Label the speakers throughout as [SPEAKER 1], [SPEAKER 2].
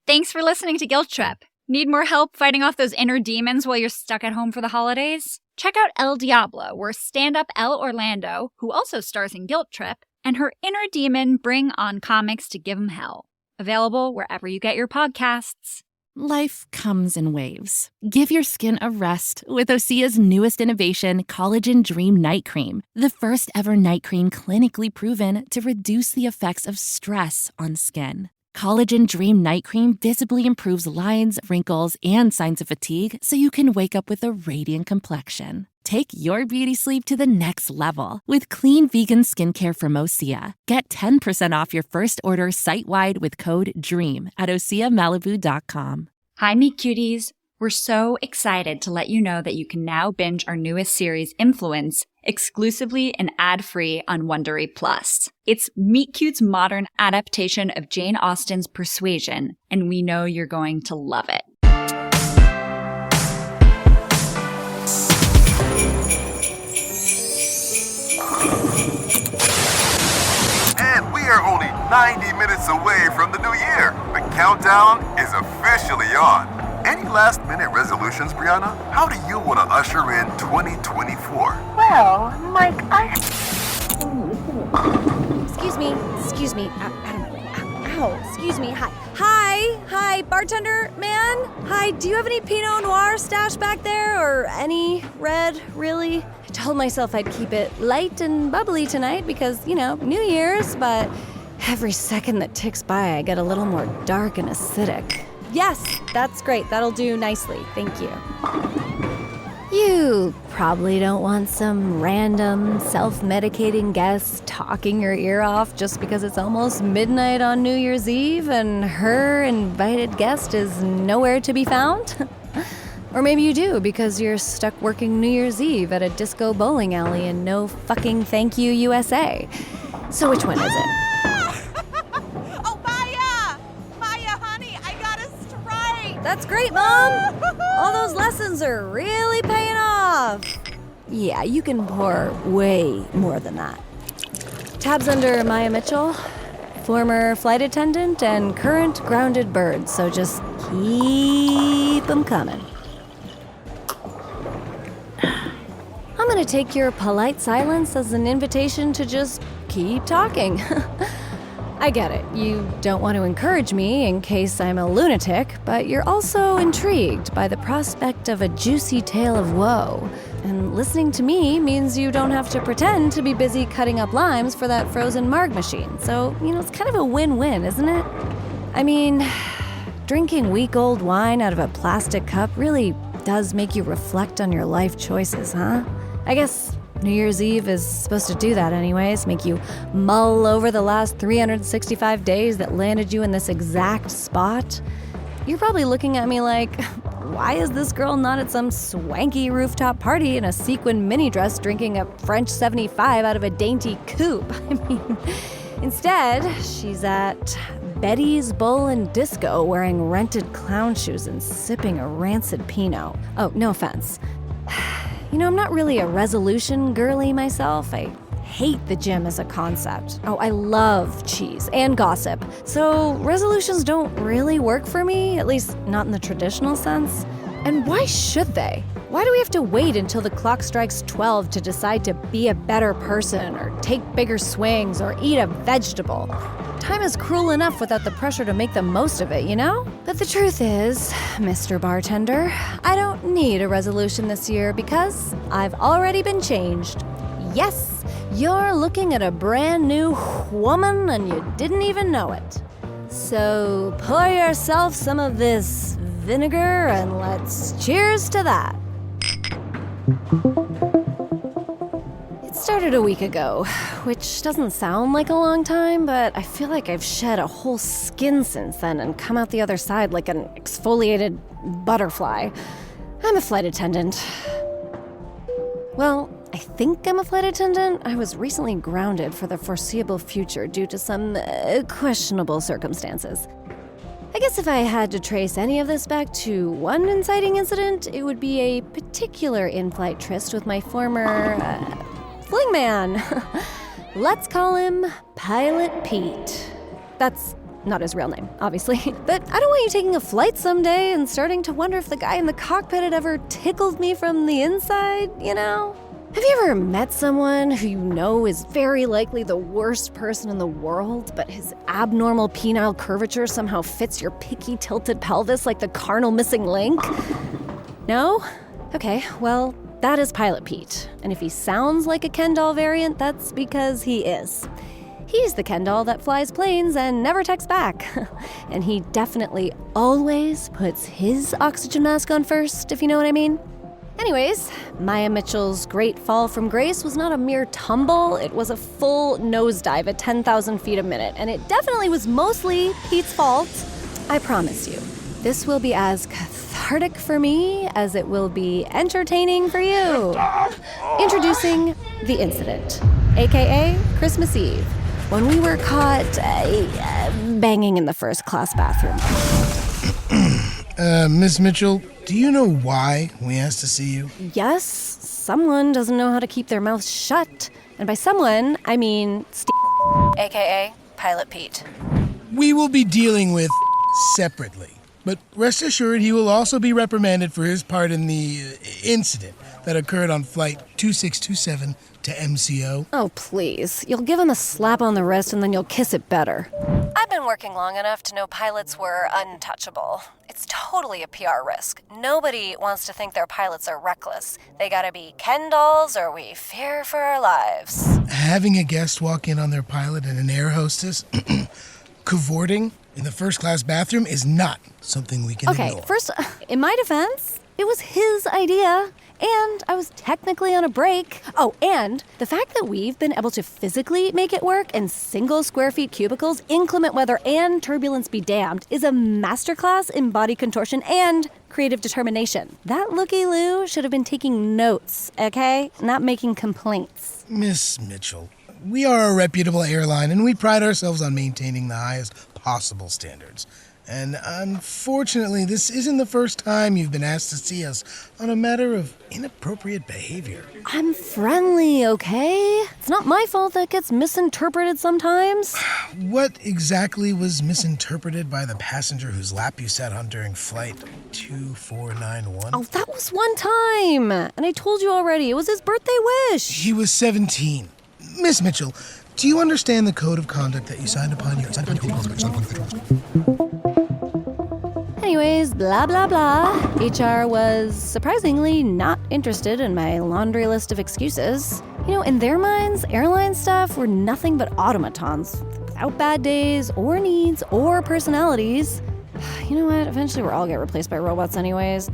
[SPEAKER 1] Thanks for listening to Guilt Trip. Need more help fighting off those inner demons while you're stuck at home for the holidays? Check out El Diablo, where stand-up Elle Orlando, who also stars in Guilt Trip, and her inner demon bring on comics to give 'em hell. Available wherever you get your podcasts.
[SPEAKER 2] Life comes in waves. Give your skin a rest with Osea's newest innovation, Collagen Dream Night Cream. The first ever night cream clinically proven to reduce the effects of stress on skin. Collagen Dream Night Cream visibly improves lines, wrinkles, and signs of fatigue so you can wake up with a radiant complexion. Take your beauty sleep to the next level with clean vegan skincare from Osea. Get 10% off your first order site-wide with code DREAM at OseaMalibu.com.
[SPEAKER 1] Hi, Meet Cuties. We're so excited to let you know that you can now binge our newest series, Influence, exclusively and ad-free on Wondery Plus. It's Meet Cute's modern adaptation of Jane Austen's Persuasion, and we know you're going to love it.
[SPEAKER 3] And we are only 90 minutes away from the new year. The countdown is officially on. Any last-minute resolutions, Brianna? How do you want to usher in 2024?
[SPEAKER 4] Well, Mike,
[SPEAKER 5] Excuse me. Ow, excuse me. Hi, bartender man. Hi, do you have any Pinot Noir stashed back there? Or any red, really? I told myself I'd keep it light and bubbly tonight because, New Year's, but every second that ticks by, I get a little more dark and acidic. Yes, that's great. That'll do nicely. Thank you. You probably don't want some random, self-medicating guest talking your ear off just because it's almost midnight on New Year's Eve and her invited guest is nowhere to be found? Or maybe you do because you're stuck working New Year's Eve at a disco bowling alley in no fucking thank you USA. So which one is it? That's great, Mom! All those lessons are really paying off. Yeah, you can pour way more than that. Tabs under Maya Mitchell, former flight attendant and current grounded bird, so just keep them coming. I'm gonna take your polite silence as an invitation to just keep talking. I get it. You don't want to encourage me in case I'm a lunatic, but you're also intrigued by the prospect of a juicy tale of woe. And listening to me means you don't have to pretend to be busy cutting up limes for that frozen marg machine. So, it's kind of a win-win, isn't it? I mean, drinking week-old wine out of a plastic cup really does make you reflect on your life choices, huh? I guess New Year's Eve is supposed to do that anyways, make you mull over the last 365 days that landed you in this exact spot. You're probably looking at me like, why is this girl not at some swanky rooftop party in a sequin mini dress drinking a French 75 out of a dainty coupe? I mean, instead, she's at Betty's Bowl and Disco wearing rented clown shoes and sipping a rancid Pinot. Oh, no offense. I'm not really a resolution girly myself. I hate the gym as a concept. Oh, I love cheese and gossip. So resolutions don't really work for me, at least not in the traditional sense. And why should they? Why do we have to wait until the clock strikes 12 to decide to be a better person or take bigger swings or eat a vegetable? Time is cruel enough without the pressure to make the most of it, But the truth is, Mr. Bartender, I don't need a resolution this year because I've already been changed. Yes, you're looking at a brand new woman and you didn't even know it. So pour yourself some of this vinegar and let's cheers to that. It started a week ago, which doesn't sound like a long time, but I feel like I've shed a whole skin since then and come out the other side like an exfoliated butterfly. I'm a flight attendant. Well, I think I'm a flight attendant. I was recently grounded for the foreseeable future due to some questionable circumstances. I guess if I had to trace any of this back to one inciting incident, it would be a particular in-flight tryst with my former flingman. Let's call him Pilot Pete. That's not his real name, obviously. But I don't want you taking a flight someday and starting to wonder if the guy in the cockpit had ever tickled me from the inside, you know? Have you ever met someone who you know is very likely the worst person in the world, but his abnormal penile curvature somehow fits your picky tilted pelvis like the carnal missing link? No? Okay, well, that is Pilot Pete. And if he sounds like a Ken doll variant, that's because he is. He's the Ken doll that flies planes and never texts back. And he definitely always puts his oxygen mask on first, if you know what I mean. Anyways, Maya Mitchell's great fall from grace was not a mere tumble, it was a full nosedive at 10,000 feet a minute, and it definitely was mostly Pete's fault. I promise you, this will be as cathartic for me as it will be entertaining for you. Introducing The Incident, aka Christmas Eve, when we were caught banging in the first class bathroom.
[SPEAKER 4] Miss Mitchell, do you know why we asked to see you?
[SPEAKER 5] Yes, someone doesn't know how to keep their mouth shut. And by someone, I mean aka Pilot Pete.
[SPEAKER 4] We will be dealing with separately, but rest assured he will also be reprimanded for his part in the incident that occurred on flight 2627 to MCO.
[SPEAKER 5] Oh, please. You'll give him a slap on the wrist and then you'll kiss it better. I've been working long enough to know pilots were untouchable. It's totally a PR risk. Nobody wants to think their pilots are reckless. They gotta be Ken dolls or we fear for our lives.
[SPEAKER 4] Having a guest walk in on their pilot and an air hostess cavorting in the first class bathroom is not something we can ignore.
[SPEAKER 5] Okay, first, in my defense, it was his idea. And I was technically on a break. Oh, and the fact that we've been able to physically make it work in single square feet cubicles, inclement weather, and turbulence be damned is a masterclass in body contortion and creative determination. That looky-loo should have been taking notes, okay? Not making complaints.
[SPEAKER 4] Miss Mitchell, we are a reputable airline and we pride ourselves on maintaining the highest possible standards. And unfortunately, this isn't the first time you've been asked to see us on a matter of inappropriate behavior.
[SPEAKER 5] I'm friendly, okay? It's not my fault that gets misinterpreted sometimes.
[SPEAKER 4] What exactly was misinterpreted by the passenger whose lap you sat on during flight 2491?
[SPEAKER 5] Oh, that was one time. And I told you already, it was his birthday wish.
[SPEAKER 4] He was 17. Miss Mitchell, do you understand the code of conduct that you signed upon your...
[SPEAKER 5] Anyways, blah, blah, blah. HR was surprisingly not interested in my laundry list of excuses. You know, in their minds, airline staff were nothing but automatons, without bad days or needs or personalities. You know what? Eventually we'll all get replaced by robots anyways.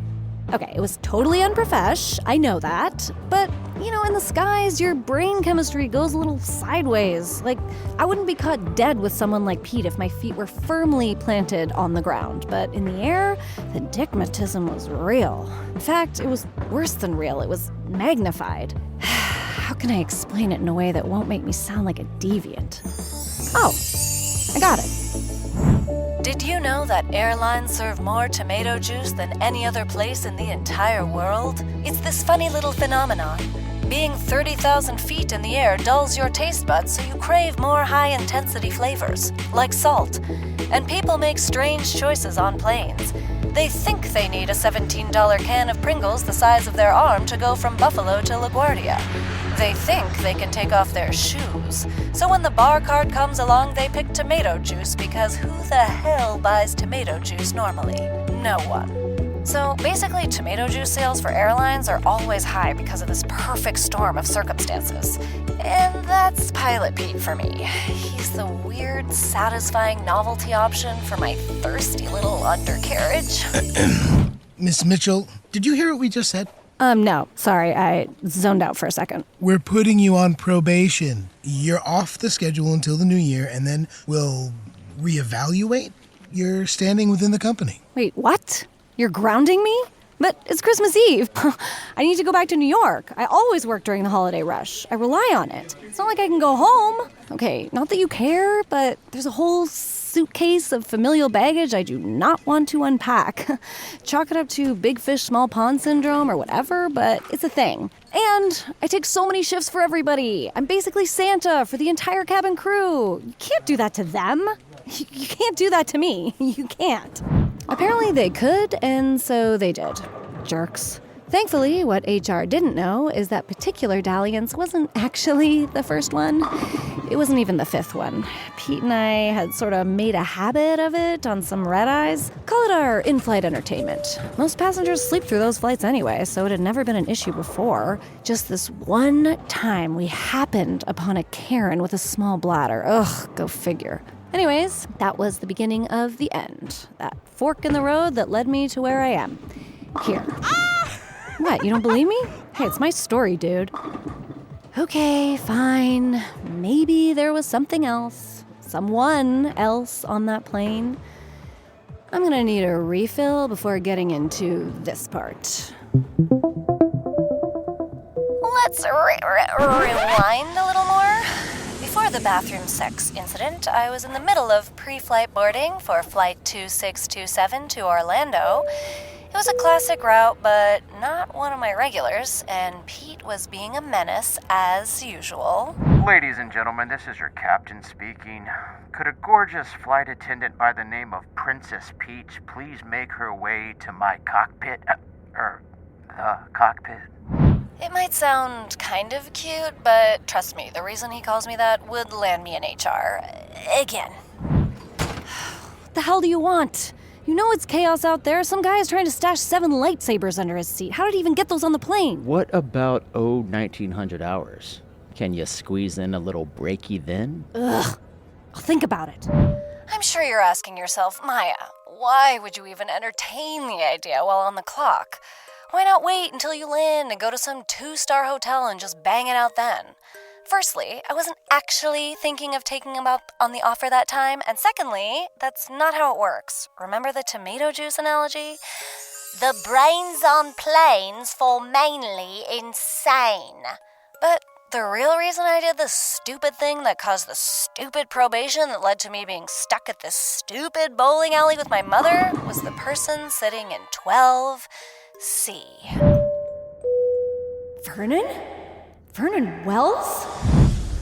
[SPEAKER 5] Okay, it was totally unprofesh, I know that. But, you know, in the skies, your brain chemistry goes a little sideways. Like, I wouldn't be caught dead with someone like Pete if my feet were firmly planted on the ground. But in the air, the dickmatism was real. In fact, it was worse than real. It was magnified. How can I explain it in a way that won't make me sound like a deviant? Oh, I got it. Did you know that airlines serve more tomato juice than any other place in the entire world? It's this funny little phenomenon. Being 30,000 feet in the air dulls your taste buds so you crave more high-intensity flavors, like salt. And people make strange choices on planes. They think they need a $17 can of Pringles the size of their arm to go from Buffalo to LaGuardia. They think they can take off their shoes. So when the bar cart comes along, they pick tomato juice because who the hell buys tomato juice normally? No one. So basically, tomato juice sales for airlines are always high because of this perfect storm of circumstances. And that's Pilot Pete for me. He's the weird, satisfying novelty option for my thirsty little undercarriage.
[SPEAKER 4] Miss Mitchell, did you hear what we just said?
[SPEAKER 5] No, sorry, I zoned out for a second.
[SPEAKER 4] We're putting you on probation. You're off the schedule until the new year, and then we'll reevaluate your standing within the company.
[SPEAKER 5] Wait, what? You're grounding me? But it's Christmas Eve. I need to go back to New York. I always work during the holiday rush. I rely on it. It's not like I can go home. Okay, not that you care, but there's a whole suitcase of familial baggage I do not want to unpack. Chalk it up to big fish, small pond syndrome or whatever, but it's a thing. And I take so many shifts for everybody. I'm basically Santa for the entire cabin crew. You can't do that to them. You can't do that to me. You can't. Apparently they could, and so they did. Jerks. Thankfully, what HR didn't know is that particular dalliance wasn't actually the first one. It wasn't even the fifth one. Pete and I had sort of made a habit of it on some red-eyes. Call it our in-flight entertainment. Most passengers sleep through those flights anyway, so it had never been an issue before. Just this one time we happened upon a Karen with a small bladder. Ugh, go figure. Anyways, that was the beginning of the end. That fork in the road that led me to where I am. Here. What, you don't believe me? Hey, it's my story, dude. Okay, fine. Maybe there was something else. Someone else on that plane. I'm gonna need a refill before getting into this part. Let's rewind a little more. Before the bathroom sex incident, I was in the middle of pre-flight boarding for Flight 2627 to Orlando. It was a classic route, but not one of my regulars, and Pete was being a menace as usual.
[SPEAKER 6] Ladies and gentlemen, this is your captain speaking. Could a gorgeous flight attendant by the name of Princess Peach please make her way to my cockpit? The cockpit?
[SPEAKER 5] It might sound kind of cute, but trust me, the reason he calls me that would land me in HR. Again. What the hell do you want? You know it's chaos out there. Some guy is trying to stash 7 lightsabers under his seat. How did he even get those on the plane?
[SPEAKER 7] What about 1900 hours? Can you squeeze in a little breaky then?
[SPEAKER 5] Ugh. I'll think about it. I'm sure you're asking yourself, Maya, why would you even entertain the idea while on the clock? Why not wait until you land and go to some 2-star hotel and just bang it out then? Firstly, I wasn't actually thinking of taking him up on the offer that time, and secondly, that's not how it works. Remember the tomato juice analogy? The brains on planes fall mainly insane. But the real reason I did the stupid thing that caused the stupid probation that led to me being stuck at this stupid bowling alley with my mother was the person sitting in 12C. Vernon? Vernon Wells?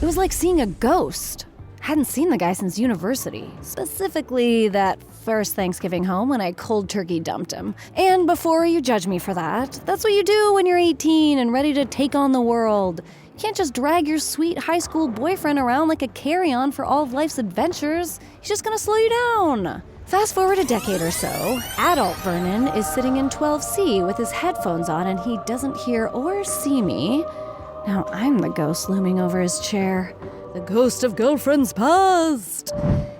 [SPEAKER 5] It was like seeing a ghost. Hadn't seen the guy since university. Specifically that first Thanksgiving home when I cold turkey dumped him. And before you judge me for that, that's what you do when you're 18 and ready to take on the world. You can't just drag your sweet high school boyfriend around like a carry-on for all of life's adventures. He's just gonna slow you down. Fast forward a decade or so, adult Vernon is sitting in 12C with his headphones on and he doesn't hear or see me. Now I'm the ghost looming over his chair. The ghost of girlfriends past.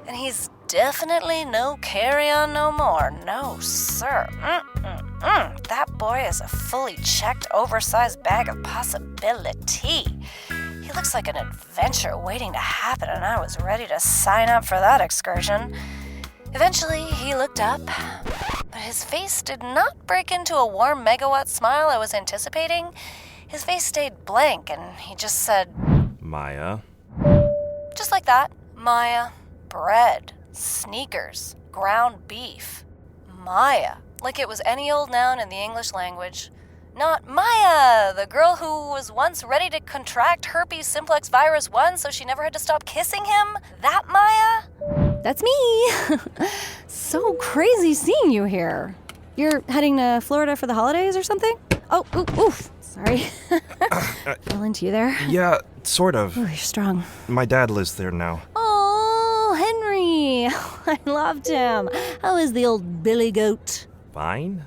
[SPEAKER 5] And he's definitely no carry-on no more. No, sir. That boy is a fully checked, oversized bag of possibility. He looks like an adventure waiting to happen, and I was ready to sign up for that excursion. Eventually, he looked up, but his face did not break into a warm megawatt smile I was anticipating. His face stayed blank, and he just said,
[SPEAKER 8] Maya.
[SPEAKER 5] Just like that. Maya. Bread. Sneakers. Ground beef. Maya. Like it was any old noun in the English language. Not Maya, the girl who was once ready to contract herpes simplex virus 1 so she never had to stop kissing him. That Maya? That's me. So crazy seeing you here. You're heading to Florida for the holidays or something? Oh, oof. Sorry. Fell into you there?
[SPEAKER 8] Yeah, sort of.
[SPEAKER 5] Oh, you're strong.
[SPEAKER 8] My dad lives there now.
[SPEAKER 5] Oh, Henry. I loved him. How is the old billy goat?
[SPEAKER 8] Fine?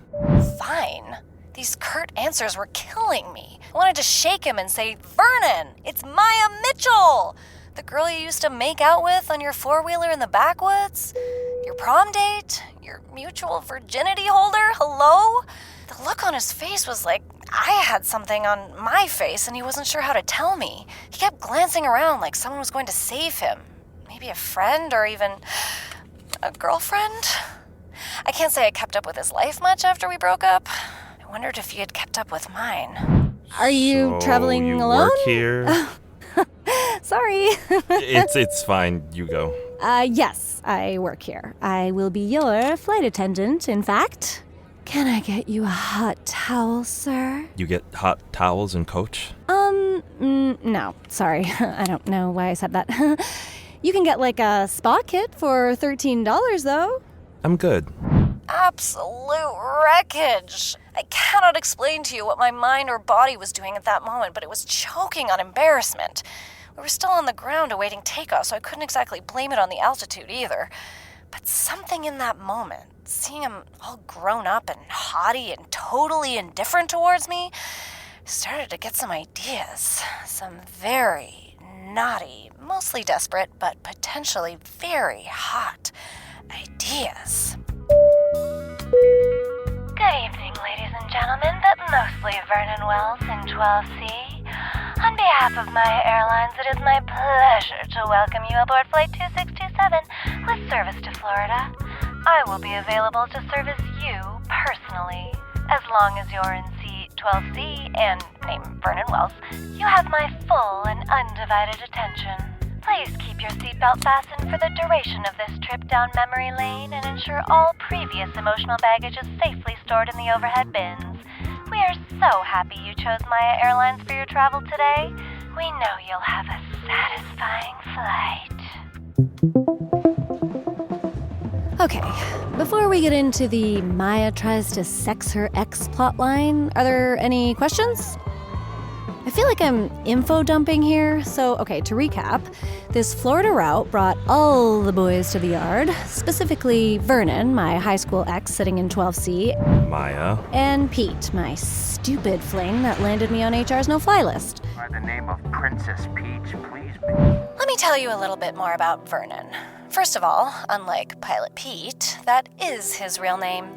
[SPEAKER 5] Fine? These curt answers were killing me. I wanted to shake him and say, Vernon, it's Maya Mitchell! The girl you used to make out with on your four-wheeler in the backwoods? Your prom date? Your mutual virginity holder? Hello? The look on his face was like I had something on my face and he wasn't sure how to tell me. He kept glancing around like someone was going to save him. Maybe a friend or even a girlfriend? I can't say I kept up with his life much after we broke up. I wondered if you had kept up with mine. Are you traveling
[SPEAKER 8] you
[SPEAKER 5] alone?
[SPEAKER 8] Work here?
[SPEAKER 5] Sorry.
[SPEAKER 8] It's fine. You go.
[SPEAKER 5] Yes, I work here. I will be your flight attendant, in fact. Can I get you a hot towel, sir?
[SPEAKER 8] You get hot towels in coach?
[SPEAKER 5] No. Sorry. I don't know why I said that. You can get like a spa kit for $13 though.
[SPEAKER 8] I'm good.
[SPEAKER 5] Absolute wreckage. I cannot explain to you what my mind or body was doing at that moment, but it was choking on embarrassment. We were still on the ground awaiting takeoff, so I couldn't exactly blame it on the altitude either. But something in that moment, seeing him all grown up and haughty and totally indifferent towards me, started to get some ideas. Some very naughty, mostly desperate, but potentially very hot ideas.
[SPEAKER 9] Good evening, ladies and gentlemen, but mostly Vernon Wells in 12C. On behalf of Maya Airlines, it is my pleasure to welcome you aboard Flight 2627 with service to Florida. I will be available to service you personally. As long as you're in seat 12C and name Vernon Wells, you have my full and undivided attention. Please keep your seatbelt fastened for the duration of this trip down memory lane and ensure all previous emotional baggage is safely stored in the overhead bins. We are so happy you chose Maya Airlines for your travel today. We know you'll have a satisfying flight.
[SPEAKER 5] Okay, before we get into the Maya tries to sex her ex plotline, are there any questions? I feel like I'm info dumping here. So, okay, to recap, this Florida route brought all the boys to the yard, specifically Vernon, my high school ex sitting in 12C,
[SPEAKER 8] Maya.
[SPEAKER 5] and Pete, my stupid fling that landed me on HR's no-fly list.
[SPEAKER 6] By the name of Princess Peach, please.
[SPEAKER 5] Let me tell you a little bit more about Vernon. First of all, unlike Pilot Pete, that is his real name,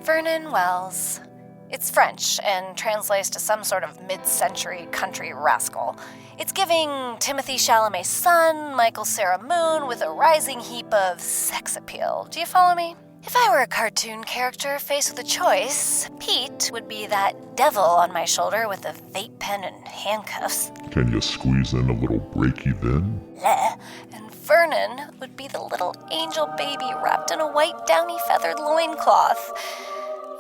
[SPEAKER 5] Vernon Wells. It's French and translates to some sort of mid-century country rascal. It's giving Timothy Chalamet's son, Michael Cera Moon, with a rising heap of sex appeal. Do you follow me? If I were a cartoon character faced with a choice, Pete would be that devil on my shoulder with a vape pen and handcuffs.
[SPEAKER 10] Can you squeeze in a little breaky then?
[SPEAKER 5] Bleh. And Vernon would be the little angel baby wrapped in a white downy feathered loincloth.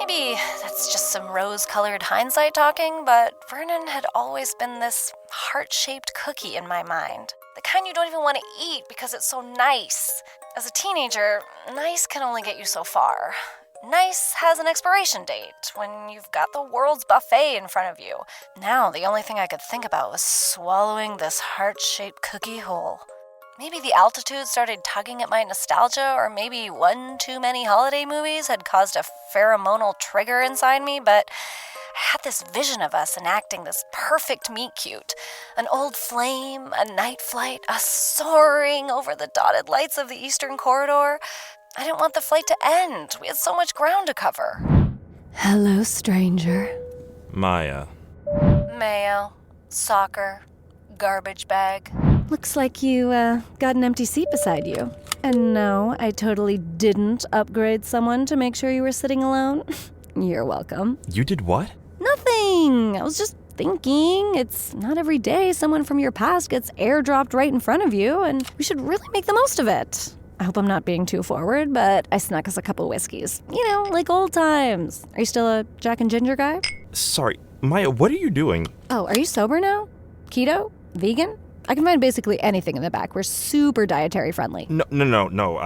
[SPEAKER 5] Maybe that's just some rose-colored hindsight talking, but Vernon had always been this heart-shaped cookie in my mind. The kind you don't even want to eat because it's so nice. As a teenager, nice can only get you so far. Nice has an expiration date when you've got the world's buffet in front of you. Now, the only thing I could think about was swallowing this heart-shaped cookie whole. Maybe the altitude started tugging at my nostalgia, or maybe one too many holiday movies had caused a pheromonal trigger inside me, but I had this vision of us enacting this perfect meet-cute. An old flame, a night flight, us soaring over the dotted lights of the Eastern Corridor. I didn't want the flight to end. We had so much ground to cover. Hello, stranger.
[SPEAKER 8] Maya.
[SPEAKER 5] Mayo, soccer, garbage bag. Looks like you got an empty seat beside you. And no, I totally didn't upgrade someone to make sure you were sitting alone. You're welcome.
[SPEAKER 8] You did what?
[SPEAKER 5] Nothing. I was just thinking. It's not every day someone from your past gets airdropped right in front of you, and we should really make the most of it. I hope I'm not being too forward, but I snuck us a couple whiskeys. You know, like old times. Are you still a Jack and Ginger guy?
[SPEAKER 8] Sorry, Maya, what are you doing?
[SPEAKER 5] Oh, are you sober now? Keto? Vegan? I can find basically anything in the back. We're super dietary friendly.
[SPEAKER 8] No,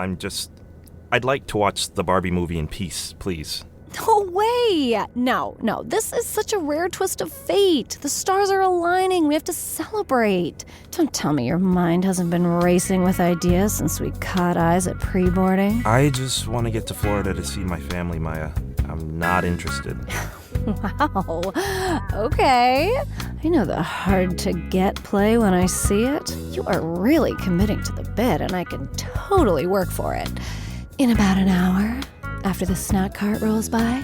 [SPEAKER 8] I'd like to watch the Barbie movie in peace, please.
[SPEAKER 5] No way! No, this is such a rare twist of fate. The stars are aligning. We have to celebrate. Don't tell me your mind hasn't been racing with ideas since we caught eyes at pre-boarding.
[SPEAKER 8] I just want to get to Florida to see my family, Maya. I'm not interested.
[SPEAKER 5] Wow. Okay. I know the hard-to-get play when I see it. You are really committing to the bit, and I can totally work for it. In about an hour, after the snack cart rolls by,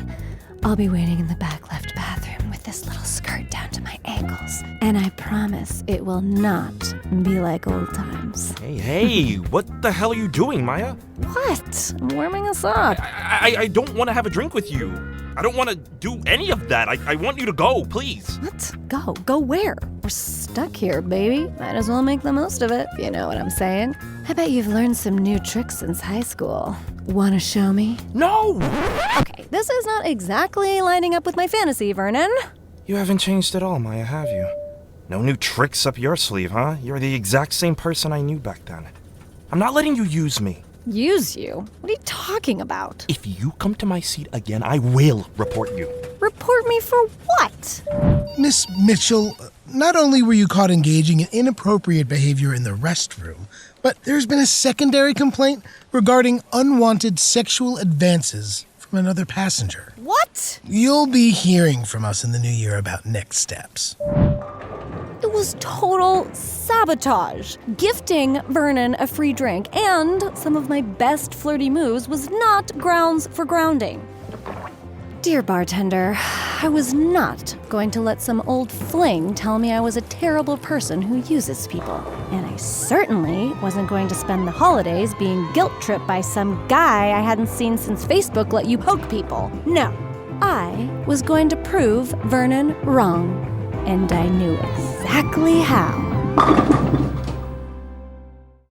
[SPEAKER 5] I'll be waiting in the back left bathroom with this little skirt down to my ankles. And I promise it will not be like old times.
[SPEAKER 8] Hey, what the hell are you doing, Maya?
[SPEAKER 5] What? I'm warming us up.
[SPEAKER 8] I don't want to have a drink with you. I don't want to do any of that. I want you to go, please.
[SPEAKER 5] What? Go? Go where? We're stuck here, baby. Might as well make the most of it, if you know what I'm saying. I bet you've learned some new tricks since high school. Wanna show me?
[SPEAKER 8] No!
[SPEAKER 5] Okay, this is not exactly lining up with my fantasy, Vernon.
[SPEAKER 8] You haven't changed at all, Maya, have you? No new tricks up your sleeve, huh? You're the exact same person I knew back then. I'm not letting you use me.
[SPEAKER 5] Use you? What are you talking about?
[SPEAKER 8] If you come to my seat again, I will report you.
[SPEAKER 5] Report me for what?
[SPEAKER 4] Miss Mitchell, not only were you caught engaging in inappropriate behavior in the restroom, but there's been a secondary complaint regarding unwanted sexual advances from another passenger.
[SPEAKER 5] What?
[SPEAKER 4] You'll be hearing from us in the new year about next steps.
[SPEAKER 5] It was total sabotage. Gifting Vernon a free drink and some of my best flirty moves was not grounds for grounding. Dear bartender, I was not going to let some old fling tell me I was a terrible person who uses people. And I certainly wasn't going to spend the holidays being guilt-tripped by some guy I hadn't seen since Facebook let you poke people. No, I was going to prove Vernon wrong. And I knew exactly how.